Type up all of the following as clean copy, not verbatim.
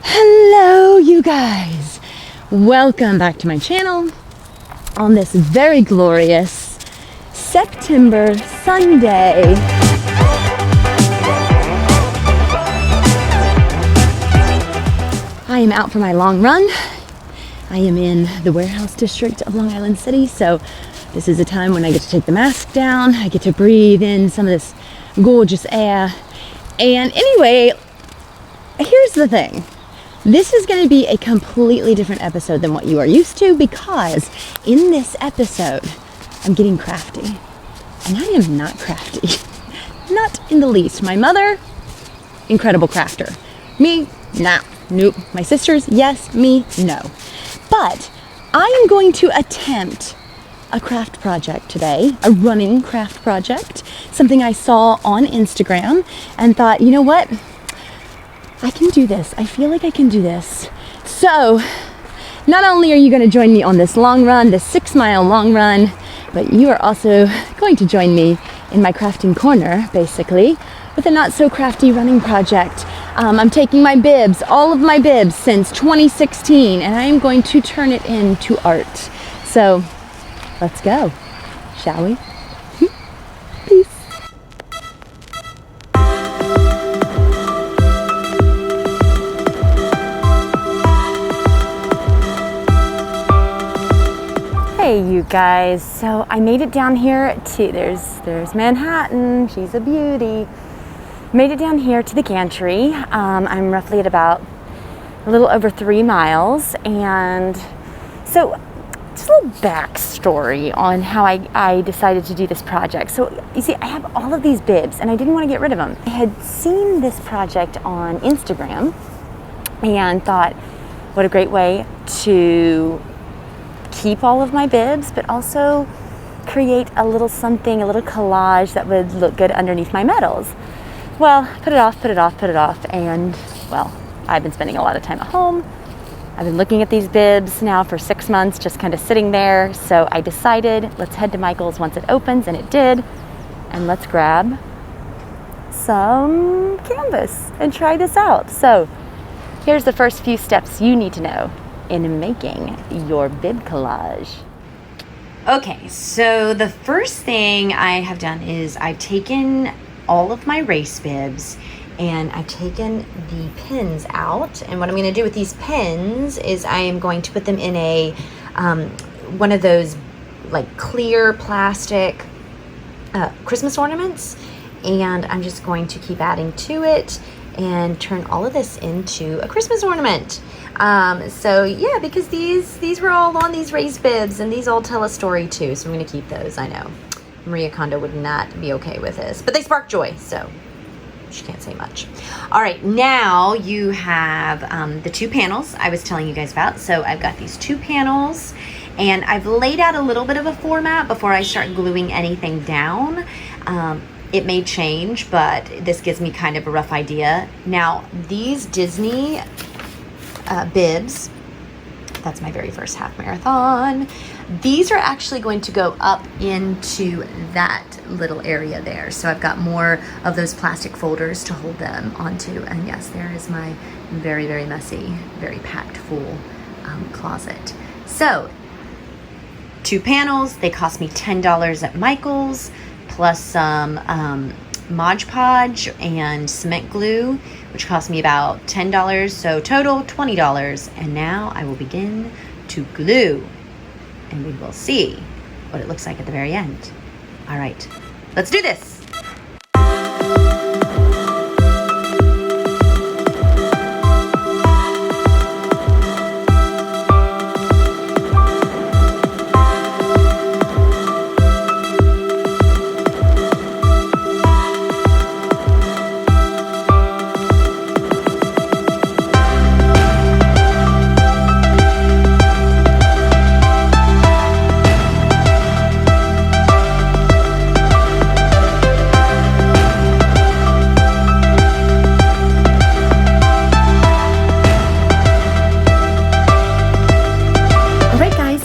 Hello you guys, welcome back to my channel on this very glorious September Sunday. I am out for my long run. I am in the warehouse district of Long Island City, so this is a time when I get to take the mask down. I get to breathe in some of this gorgeous air. And anyway, here's the thing. This is going to be a completely different episode than what you are used to, because in this episode, I'm getting crafty. And I am not crafty. Not in the least. My mother, incredible crafter. Me, nah, nope. My sisters, yes. Me, no. But I am going to attempt a craft project today, a running craft project, something I saw on Instagram and thought, you know what? I can do this. I feel like I can do this. So not only are you going to join me on this long run, this 6-mile long run, but you are also going to join me in my crafting corner, basically, with a not so crafty running project. I'm taking my bibs, all of my bibs since 2016, and I am going to turn it into art. So let's go, shall we? Peace. Hey you guys, so I made it down here to, there's Manhattan, she's a beauty. Made it down here to the gantry. I'm roughly at about a little over 3 miles, and so just a little backstory on how I decided to do this project. So you see, I have all of these bibs and I didn't want to get rid of them. I had seen this project on Instagram and thought, what a great way to keep all of my bibs, but also create a little something, a little collage that would look good underneath my medals. Well, put it off, and well, I've been spending a lot of time at home. I've been looking at these bibs now for 6 months, just kind of sitting there. So I decided, let's head to Michael's once it opens, and it did. And let's grab some canvas and try this out. So here's the first few steps you need to know in making your bib collage. Okay, so the first thing I have done is I've taken all of my race bibs and I've taken the pins out. And what I'm gonna do with these pins is I am going to put them in a, one of those like clear plastic Christmas ornaments. And I'm just going to keep adding to it and turn all of this into a Christmas ornament. So yeah, because these were all on these raised bibs, and these all tell a story too, so I'm gonna keep those. I know Maria Kondo would not be okay with this, but they spark joy, so she can't say much. All right, now you have the 2 panels I was telling you guys about. So I've got these 2 panels, and I've laid out a little bit of a format before I start gluing anything down. It may change, but this gives me kind of a rough idea. Now, these Disney bibs, that's my very first half marathon. These are actually going to go up into that little area there. So I've got more of those plastic folders to hold them onto. And yes, there is my very, very messy, very packed full closet. So 2 panels, they cost me $10 at Michael's, plus some Mod Podge and cement glue, which cost me about $10, so total $20. And now I will begin to glue, and we will see what it looks like at the very end. All right, let's do this.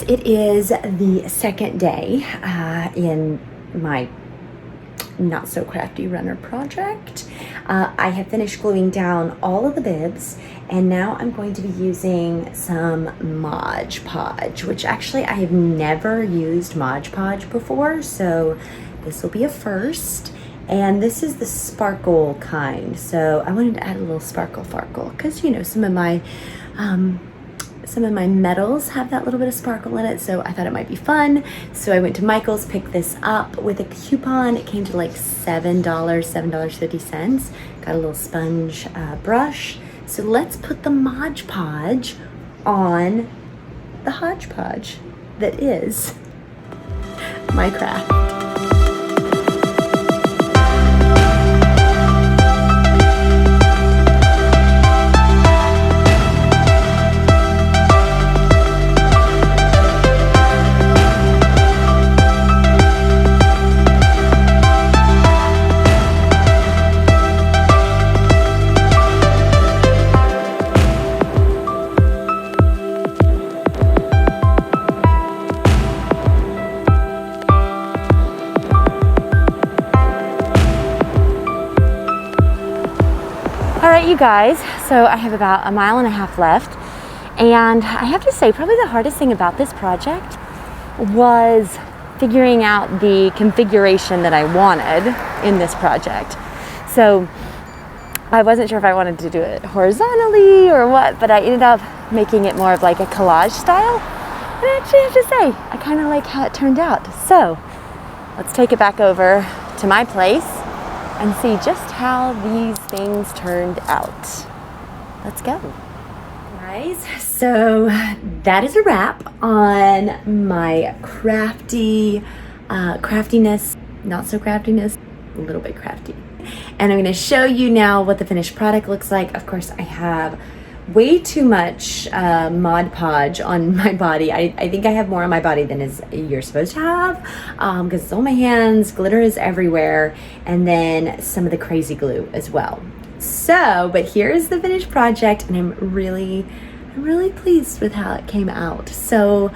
It is the second day in my not so crafty runner project. I have finished gluing down all of the bibs, and now I'm going to be using some Mod Podge, which actually I have never used Mod Podge before, so this will be a first. And this is the sparkle kind, so I wanted to add a little sparkle because, you know, some of my metals have that little bit of sparkle in it, so I thought it might be fun. So I went to Michael's, picked this up with a coupon. It came to like $7.50. Got a little sponge brush. So let's put the Mod Podge on the hodgepodge that is my craft. Alright, you guys, so I have about 1.5 miles left, and I have to say probably the hardest thing about this project was figuring out the configuration that I wanted in this project. So I wasn't sure if I wanted to do it horizontally or what, but I ended up making it more of like a collage style, and I actually have to say I kind of like how it turned out. So let's take it back over to my place and see just how these things turned out. Let's go. Guys, so that is a wrap on my craftiness, not so craftiness, a little bit crafty. And I'm gonna show you now what the finished product looks like. Of course, I have way too much Mod Podge on my body. I think I have more on my body than you're supposed to have, because it's on my hands, glitter is everywhere, and then some of the crazy glue as well. So, but here is the finished project, and I'm really pleased with how it came out. So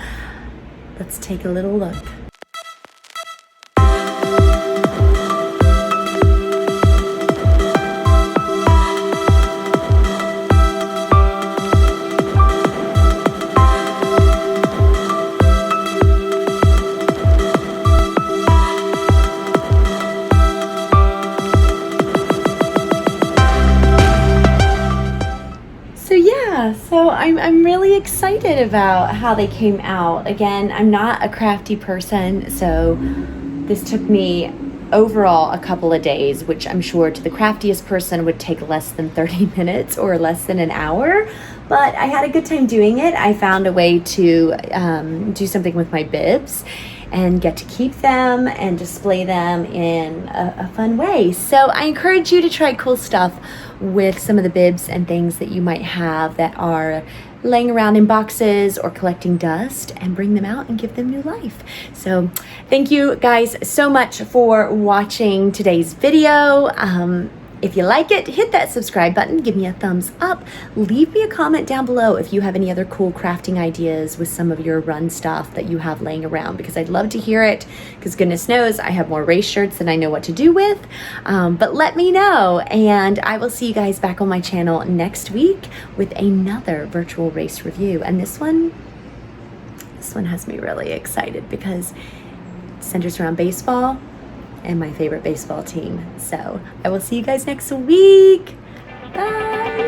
let's take a little look. So I'm really excited about how they came out. Again, I'm not a crafty person, so this took me overall a couple of days, which I'm sure to the craftiest person would take less than 30 minutes or less than an hour. But I had a good time doing it. I found a way to do something with my bibs and get to keep them and display them in a fun way. So I encourage you to try cool stuff with some of the bibs and things that you might have that are laying around in boxes or collecting dust, and bring them out and give them new life. So thank you guys so much for watching today's video. If you like it, hit that subscribe button, give me a thumbs up, leave me a comment down below if you have any other cool crafting ideas with some of your run stuff that you have laying around, because I'd love to hear it, because goodness knows I have more race shirts than I know what to do with. But let me know, and I will see you guys back on my channel next week with another virtual race review. And this one has me really excited because it centers around baseball and my favorite baseball team. So I will see you guys next week. Bye.